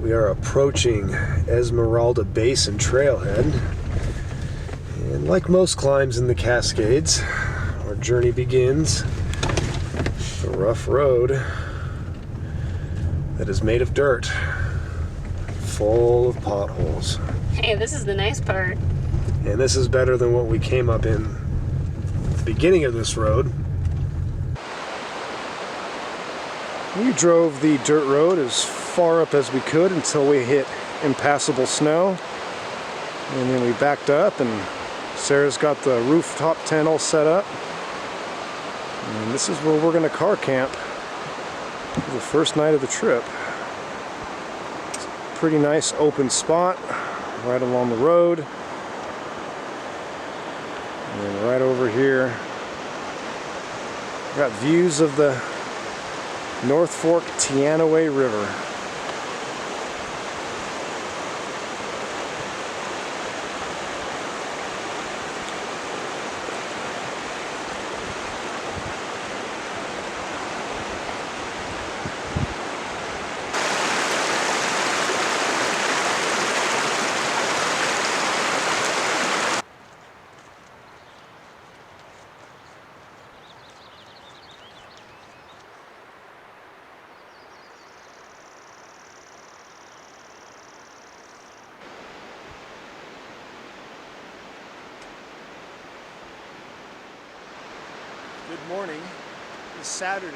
We are approaching Esmeralda Basin trailhead, and like most climbs in the Cascades, our journey begins with a rough road that is made of dirt, full of potholes. Hey, this is the nice part. And this is better than what we came up in at the beginning of this road. We drove the dirt road as far up as we could until we hit impassable snow, and then we backed up, and Sarah's got the rooftop tent all set up, and this is where we're going to car camp for the first night of the trip. It's a pretty nice open spot right along the road, and then right over here we've got views of the North Fork Teanaway River. Good morning. It's Saturday,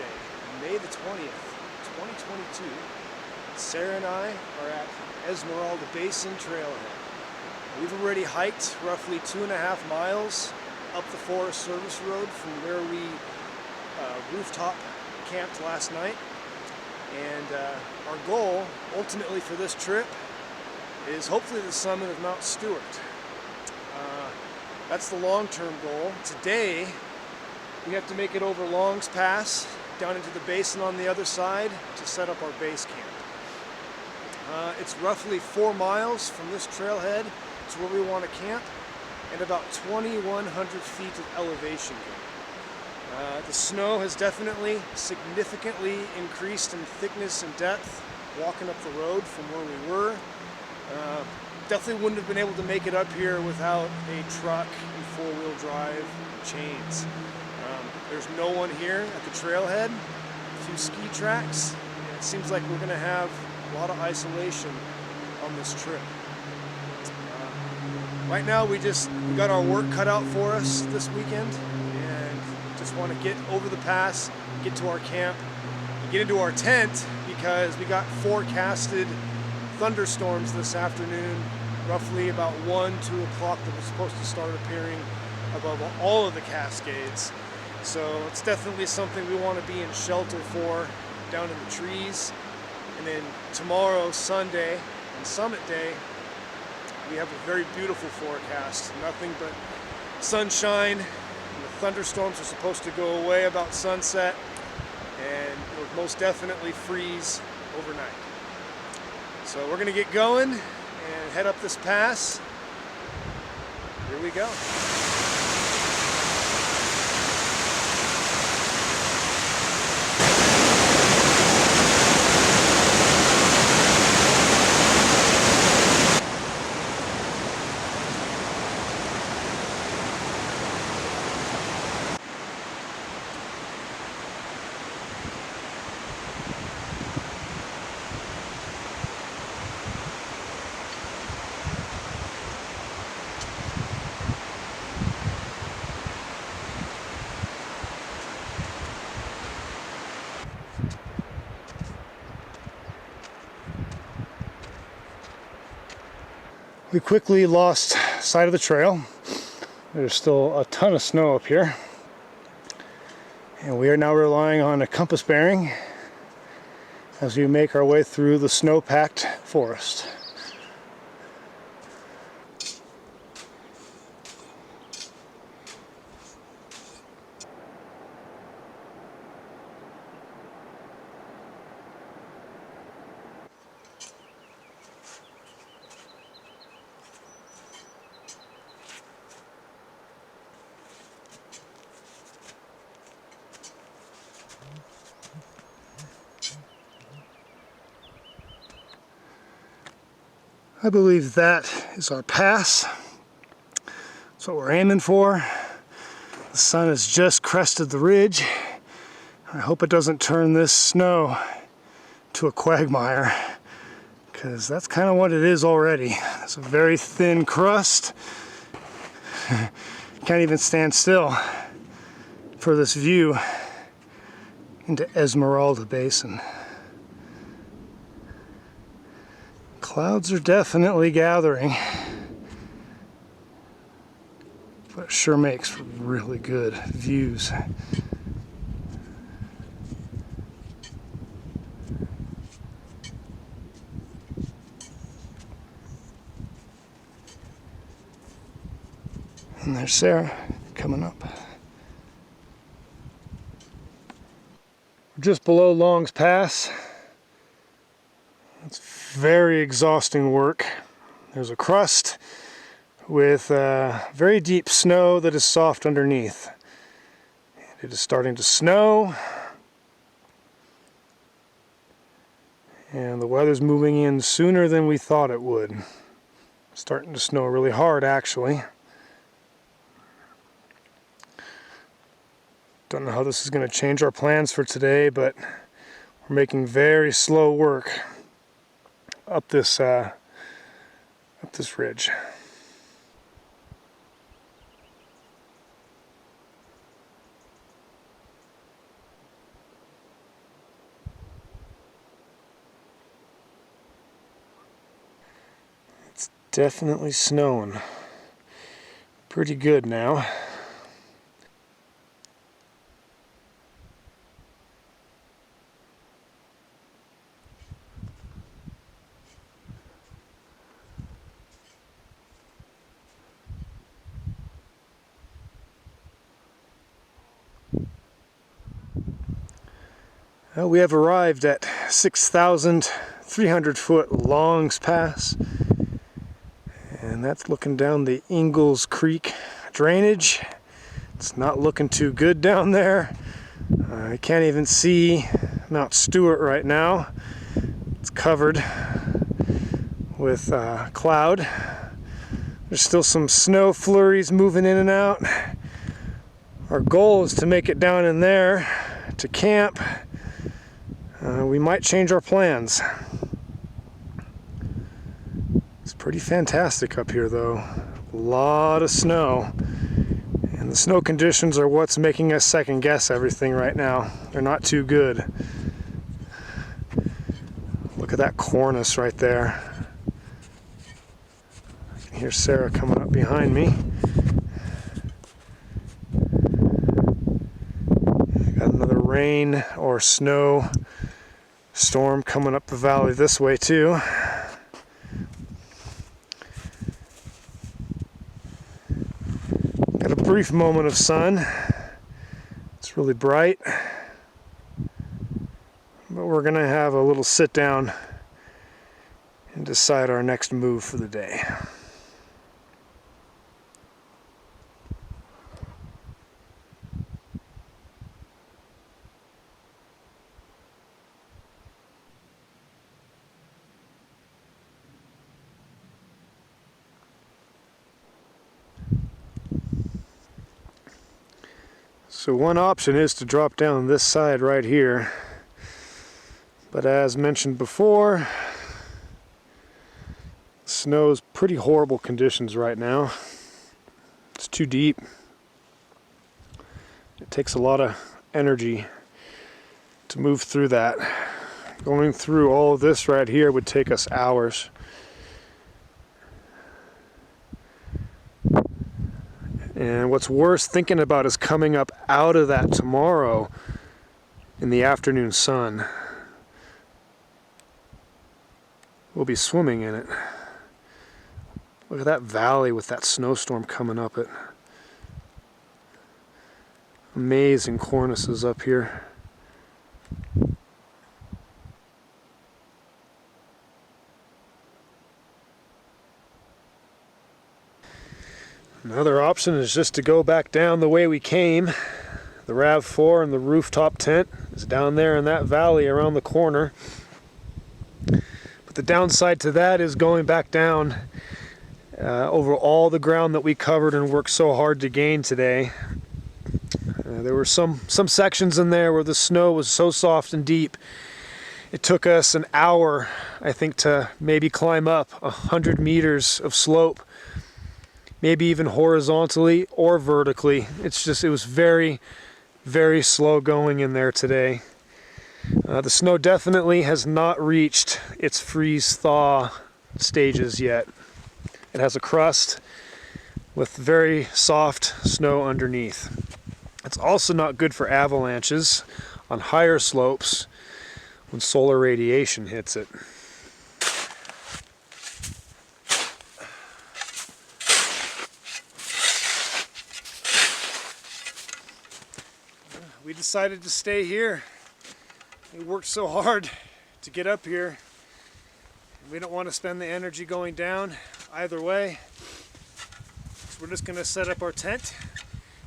May the 20th, 2022. Sarah and I are at Esmeralda Basin trailhead. We've already hiked roughly 2.5 miles up the Forest Service Road from where we rooftop camped last night. And our goal, ultimately for this trip, is hopefully the summit of Mount Stuart. That's the long-term goal. Today, we have to make it over Long's Pass, down into the basin on the other side to set up our base camp. It's roughly 4 miles from this trailhead to where we want to camp, and about 2,100 feet of elevation gain. The snow has definitely significantly increased in thickness and depth walking up the road from where we were. Definitely wouldn't have been able to make it up here without a truck and four-wheel drive and chains. There's no one here at the trailhead, a few ski tracks. It seems like we're going to have a lot of isolation on this trip. Right now we got our work cut out for us this weekend, and just want to get over the pass, get to our camp, and get into our tent, because we got forecasted thunderstorms this afternoon, roughly about 1-2 o'clock, that was supposed to start appearing above all of the Cascades. So it's definitely something we want to be in shelter for, down in the trees. And then tomorrow, Sunday, and Summit Day, we have a very beautiful forecast. Nothing but sunshine, and the thunderstorms are supposed to go away about sunset, and it'll most definitely freeze overnight. So we're going to get going and head up this pass. Here we go. We quickly lost sight of the trail. There's still a ton of snow up here, and we are now relying on a compass bearing as we make our way through the snow-packed forest. I believe that is our pass. That's what we're aiming for. The sun has just crested the ridge. I hope it doesn't turn this snow to a quagmire, because that's kind of what it is already. It's a very thin crust. Can't even stand still for this view into Esmeralda Basin. Clouds are definitely gathering, but it sure makes for really good views. And there's Sarah coming up. We're just below Long's Pass. It's very exhausting work. There's a crust with very deep snow that is soft underneath. It is starting to snow, and the weather's moving in sooner than we thought it would. It's starting to snow really hard, actually. Don't know how this is going to change our plans for today, but we're making very slow work up this ridge. It's definitely snowing pretty good now. Well, we have arrived at 6,300 foot Long's Pass, and that's looking down the Ingalls Creek drainage. It's not looking too good down there. I can't even see Mount Stuart right now. It's covered with cloud. There's still some snow flurries moving in and out. Our goal is to make it down in there to camp. We might change our plans. It's pretty fantastic up here though. A lot of snow. And the snow conditions are what's making us second guess everything right now. They're not too good. Look at that cornice right there. I can hear Sarah coming up behind me. Got another rain or snow storm coming up the valley this way too. Got a brief moment of sun. It's really bright. But we're gonna have a little sit down and decide our next move for the day. So one option is to drop down this side right here, but as mentioned before, snow's pretty horrible conditions right now. It's too deep. It takes a lot of energy to move through that. Going through all of this right here would take us hours. And what's worse thinking about is coming up out of that tomorrow in the afternoon sun. We'll be swimming in it. Look at that valley with that snowstorm coming up it. Amazing cornices up here. Another option is just to go back down the way we came. The RAV4 and the rooftop tent is down there in that valley around the corner. But The downside to that is going back down over all the ground that we covered and worked so hard to gain today. There were some sections in there where the snow was so soft and deep. It took us an hour, I think, to maybe climb up 100 meters of slope, maybe even horizontally or vertically. It was very, very slow going in there today. The snow definitely has not reached its freeze-thaw stages yet. It has a crust with very soft snow underneath. It's also not good for avalanches on higher slopes when solar radiation hits it. We decided to stay here. We worked so hard to get up here. We don't want to spend the energy going down either way. So we're just going to set up our tent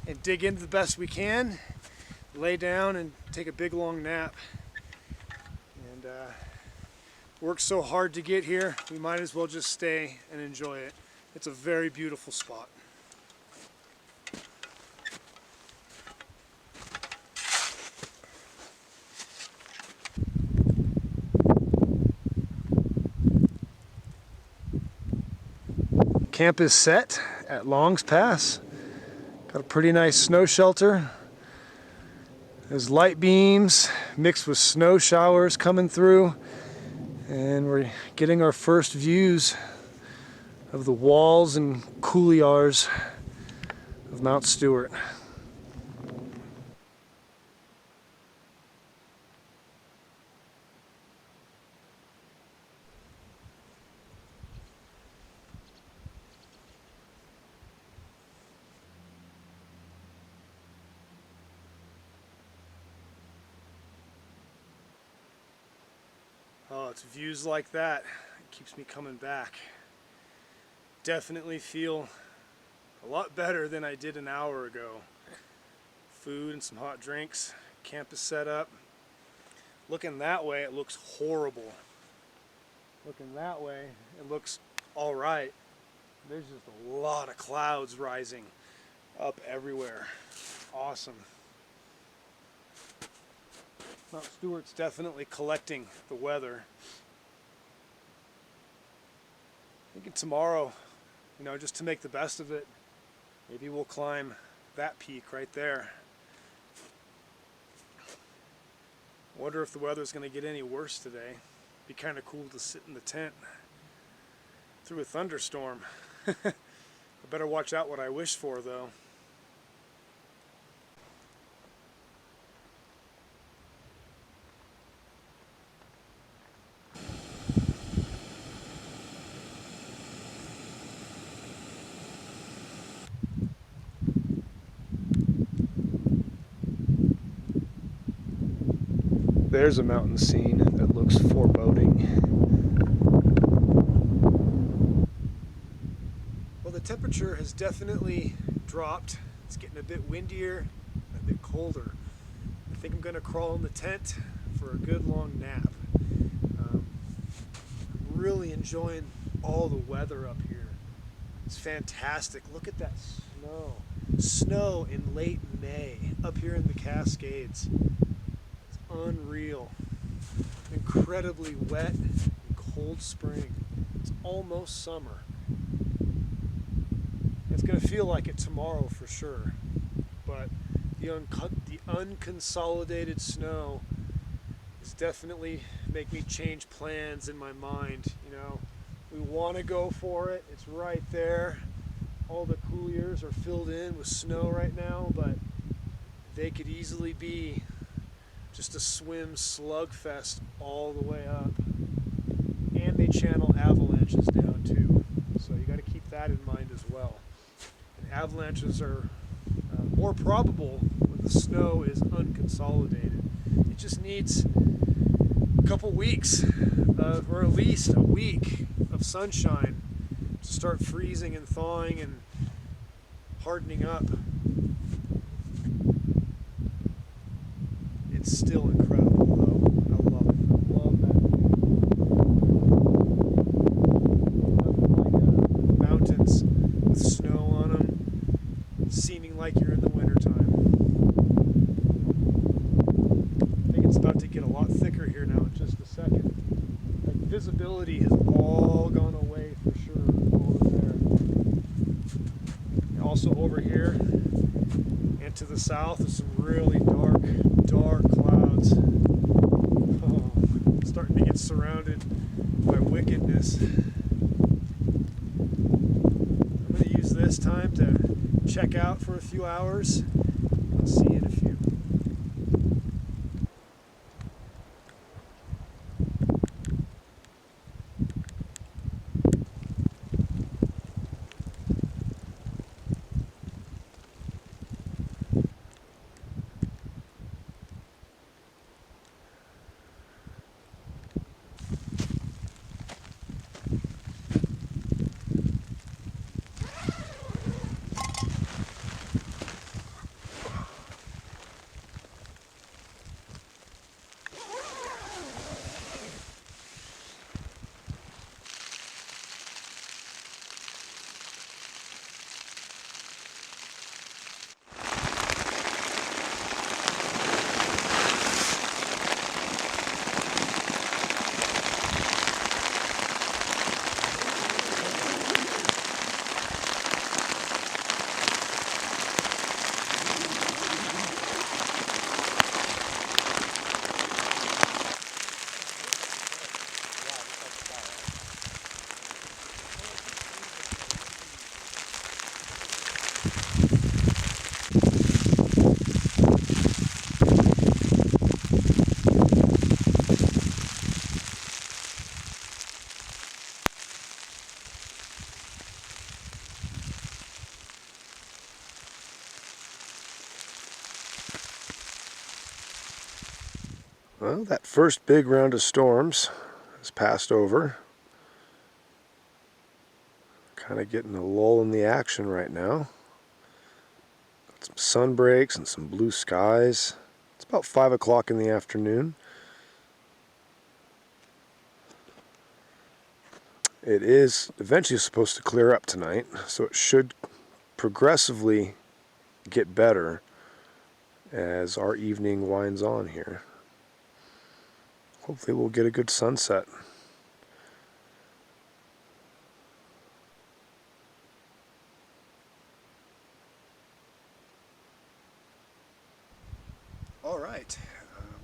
and dig in the best we can, lay down and take a big long nap. And worked so hard to get here, we might as well just stay and enjoy it. It's a very beautiful spot. Camp is set at Long's Pass. Got a pretty nice snow shelter. There's light beams mixed with snow showers coming through, and we're getting our first views of the walls and couloirs of Mount Stuart. Oh, it's views like that. It keeps me coming back. Definitely feel a lot better than I did an hour ago. Food and some hot drinks. Camp is set up. Looking that way, it looks horrible. Looking that way, it looks all right. There's just a lot of clouds rising up everywhere. Awesome. Mount Stuart's definitely collecting the weather. Thinking tomorrow, just to make the best of it, maybe we'll climb that peak right there. Wonder if the weather's going to get any worse today. Be kind of cool to sit in the tent through a thunderstorm. I better watch out what I wish for, though. There's a mountain scene that looks foreboding. Well, the temperature has definitely dropped. It's getting a bit windier, a bit colder. I think I'm going to crawl in the tent for a good long nap. I'm really enjoying all the weather up here. It's fantastic. Look at that snow. Snow in late May up here in the Cascades. Unreal. Incredibly wet and cold spring. It's almost summer. It's going to feel like it tomorrow for sure, but the unconsolidated snow is definitely make me change plans in my mind. We want to go for it. It's right there. All the couloirs are filled in with snow right now, but they could easily be just a swim slugfest all the way up, and they channel avalanches down too, so you got to keep that in mind as well. And avalanches are more probable when the snow is unconsolidated. It just needs a couple weeks or at least a week of sunshine to start freezing and thawing and hardening up. It's still incredible though. I love it. I love that view. about to get a lot thicker here now in just a second. Like, visibility has all gone away for sure over there. And also over here and to the south is some really dark clouds. Oh, I'm starting to get surrounded by wickedness. I'm going to use this time to check out for a few hours. I'll see you in a few. Well, that first big round of storms has passed over. Kind of getting a lull in the action right now. Got some sun breaks and some blue skies. It's about 5 o'clock in the afternoon. It is eventually supposed to clear up tonight, so it should progressively get better as our evening winds on here. Hopefully we'll get a good sunset. All right,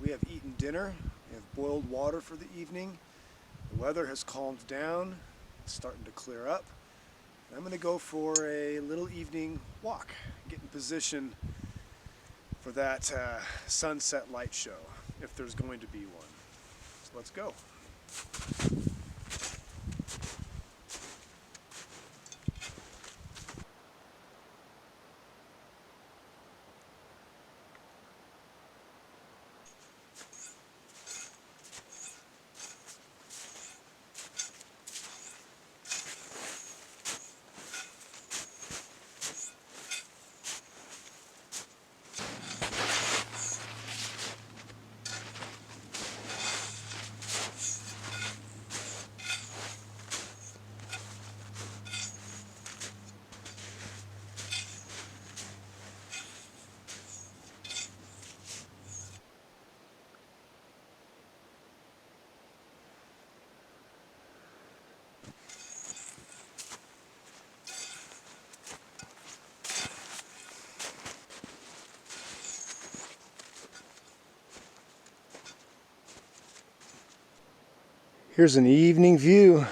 we have eaten dinner. We have boiled water for the evening. The weather has calmed down. It's starting to clear up. I'm going to go for a little evening walk, get in position for that sunset light show, if there's going to be one. So let's go. Here's an evening view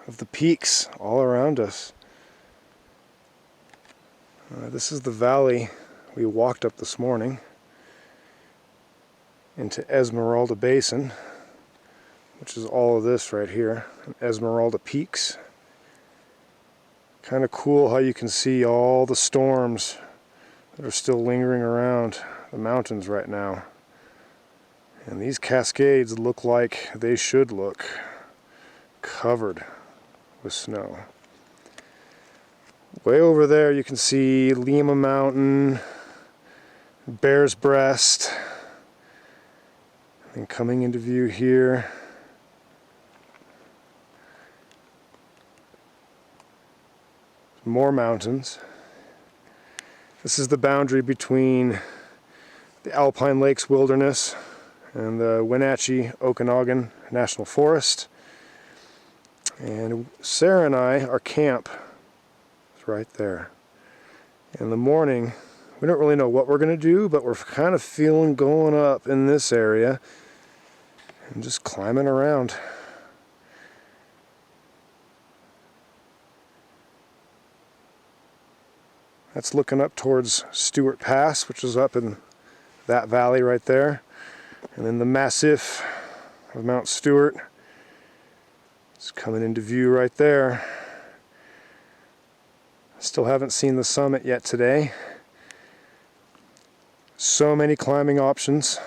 of the peaks all around us. This is the valley we walked up this morning into Esmeralda Basin, which is all of this right here, Esmeralda Peaks. Kind of cool how you can see all the storms that are still lingering around the mountains right now. And these Cascades look like they should look, covered with snow. Way over there you can see Lima Mountain, Bear's Breast, and coming into view here, more mountains. This is the boundary between the Alpine Lakes Wilderness and the Wenatchee Okanagan National Forest. And Sarah and I, our camp is right there. In the morning, we don't really know what we're going to do, but we're kind of feeling going up in this area and just climbing around. That's looking up towards Stuart Pass, which is up in that valley right there. And then the massif of Mount Stuart is coming into view right there. Still haven't seen the summit yet today. So many climbing options.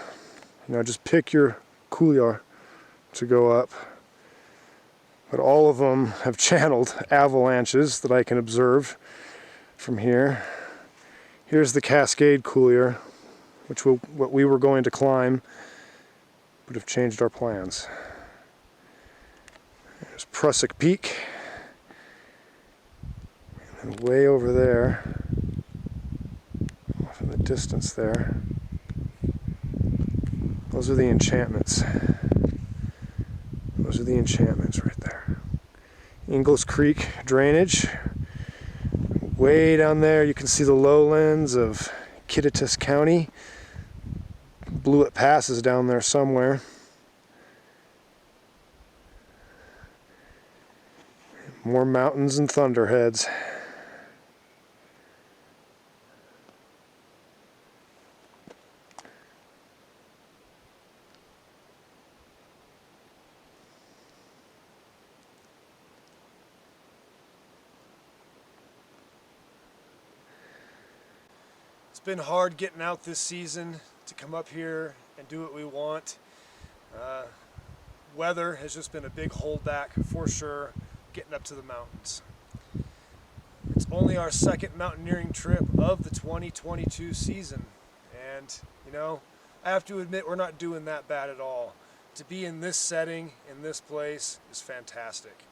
You know, just pick your couloir to go up. But all of them have channeled avalanches that I can observe from here. Here's the Cascade couloir, which what we were going to climb, would have changed our plans. There's Prusik Peak. And way over there, off in the distance there, those are the enchantments. Those are the enchantments right there. Ingalls Creek drainage. Way down there you can see the lowlands of Kittitas County. Blewett Pass is down there somewhere. More mountains and thunderheads. It's been hard getting out this season to come up here and do what we want. Weather has just been a big holdback for sure, getting up to the mountains. It's only our second mountaineering trip of the 2022 season, and you know, I have to admit we're not doing that bad at all. To be in this setting, in this place, is fantastic.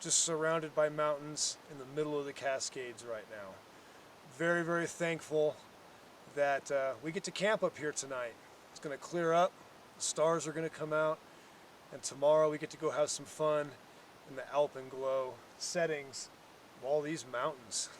Just surrounded by mountains in the middle of the Cascades right now. Very, very thankful that we get to camp up here tonight. It's going to clear up, the stars are going to come out, and tomorrow we get to go have some fun in the alpenglow settings of all these mountains.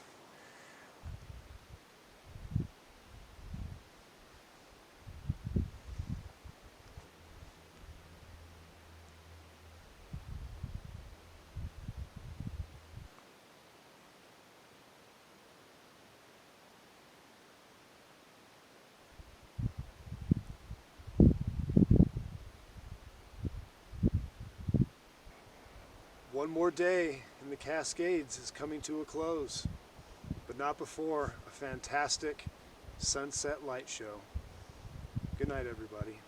One more day in the Cascades is coming to a close, but not before a fantastic sunset light show. Good night, everybody.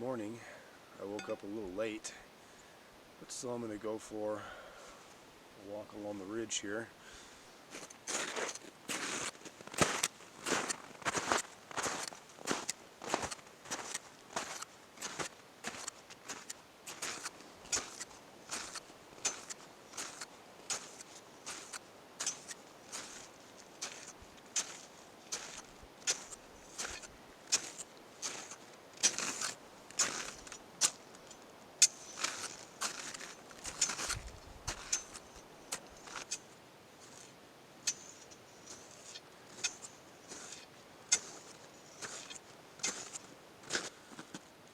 morning. I woke up a little late, but still I'm going to go for a walk along the ridge here.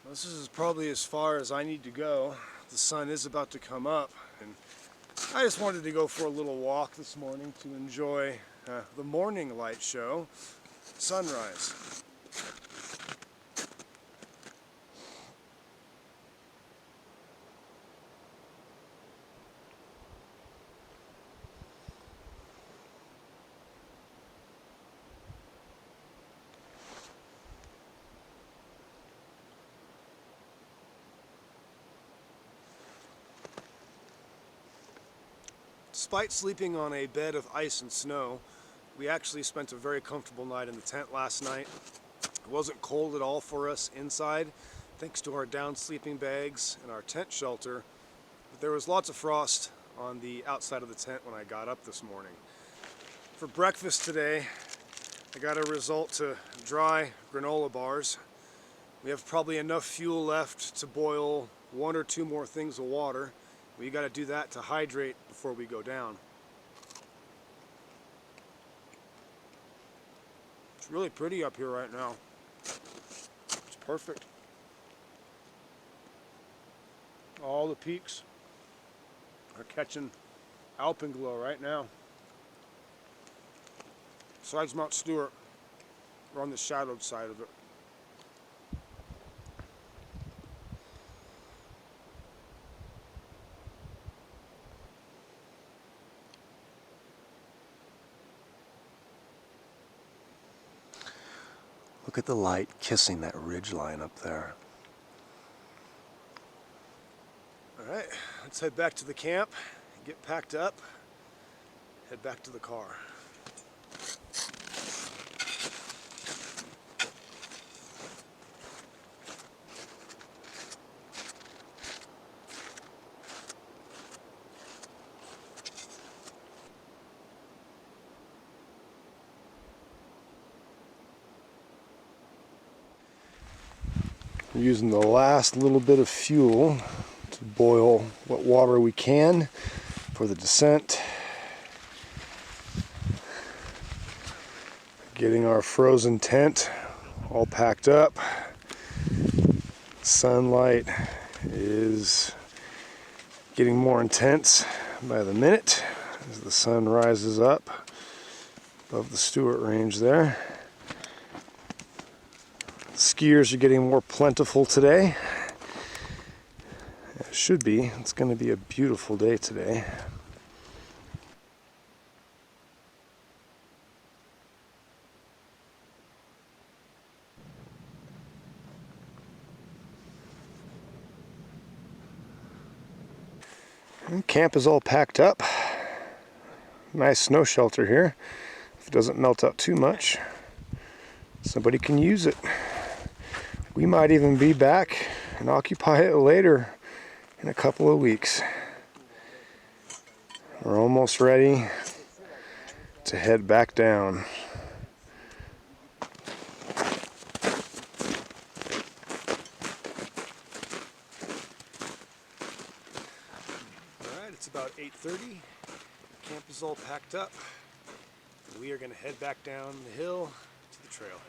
This is probably as far as I need to go. The sun is about to come up, and I just wanted to go for a little walk this morning to enjoy the morning light show, sunrise. Despite sleeping on a bed of ice and snow, we actually spent a very comfortable night in the tent last night. It wasn't cold at all for us inside, thanks to our down sleeping bags and our tent shelter, but there was lots of frost on the outside of the tent when I got up this morning. For breakfast today, I got a result to dry granola bars. We have probably enough fuel left to boil 1 or 2 more things of water. We got to do that to hydrate before we go down. It's really pretty up here right now. It's perfect. All the peaks are catching alpenglow right now. Besides Mount Stuart, we're on the shadowed side of it. Look at the light kissing that ridge line up there. All right, let's head back to the camp, get packed up, head back to the car. We're using the last little bit of fuel to boil what water we can for the descent. Getting our frozen tent all packed up. Sunlight is getting more intense by the minute as the sun rises up above the Stuart Range there. Skiers are getting more plentiful today. It should be. It's going to be a beautiful day today. And camp is all packed up. Nice snow shelter here. If it doesn't melt out too much, somebody can use it. We might even be back and occupy it later in a couple of weeks. We're almost ready to head back down. Alright, it's about 8:30. Camp is all packed up. We are going to head back down the hill to the trailhead.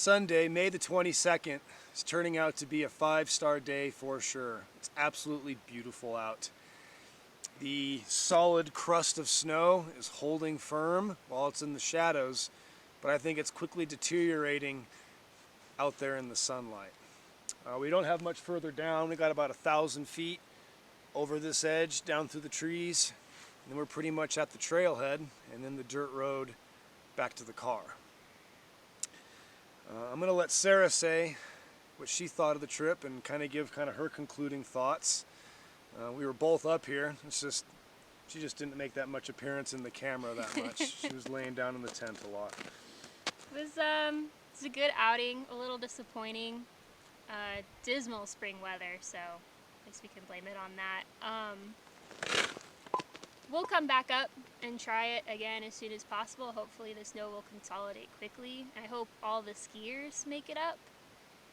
Sunday, May the 22nd, is turning out to be a 5-star day for sure. It's absolutely beautiful out. The solid crust of snow is holding firm while it's in the shadows, but I think it's quickly deteriorating out there in the sunlight. We don't have much further down. We got about 1,000 feet over this edge down through the trees, and then we're pretty much at the trailhead and then the dirt road back to the car. I'm going to let Sarah say what she thought of the trip and give her concluding thoughts. We were both up here. She just didn't make that much appearance in the camera that much. She was laying down in the tent a lot. It was a good outing, a little disappointing. Dismal spring weather, so I guess we can blame it on that. We'll come back up and try it again as soon as possible. Hopefully the snow will consolidate quickly. I hope all the skiers make it up.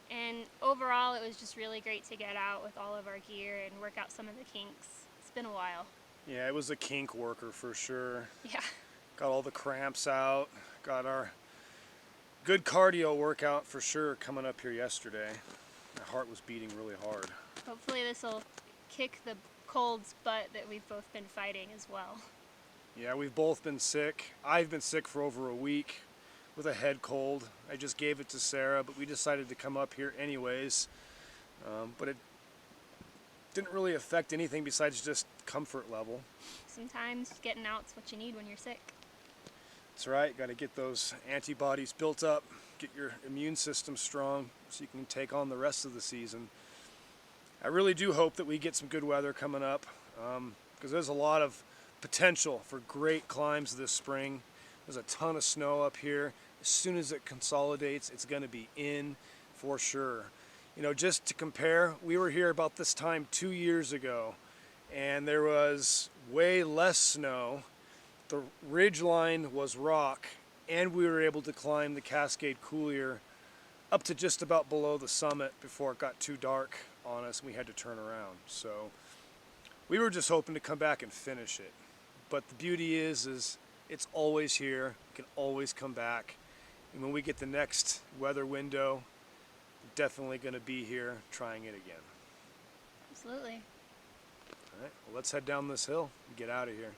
And overall, it was just really great to get out with all of our gear and work out some of the kinks. It's been a while. Yeah, it was a kink worker for sure. Yeah. Got all the cramps out. Got our good cardio workout for sure coming up here yesterday. My heart was beating really hard. Hopefully this will kick the cold's butt that we've both been fighting as well. Yeah, we've both been sick. I've been sick for over a week with a head cold. I just gave it to Sarah, but we decided to come up here anyways. But it didn't really affect anything besides just comfort level. Sometimes getting out's what you need when you're sick. That's right, got to get those antibodies built up, get your immune system strong so you can take on the rest of the season. I really do hope that we get some good weather coming up because there's a lot of potential for great climbs this spring. There's a ton of snow up here. As soon as it consolidates, it's going to be in for sure. You know, just to compare, we were here about this time 2 years ago, and there was way less snow. The ridge line was rock, and we were able to climb the Cascade couloir up to just about below the summit before it got too dark on us and we had to turn around. So we were just hoping to come back and finish it. But the beauty is it's always here. You can always come back. And when we get the next weather window, we're definitely going to be here trying it again. Absolutely. All right, well, let's head down this hill and get out of here.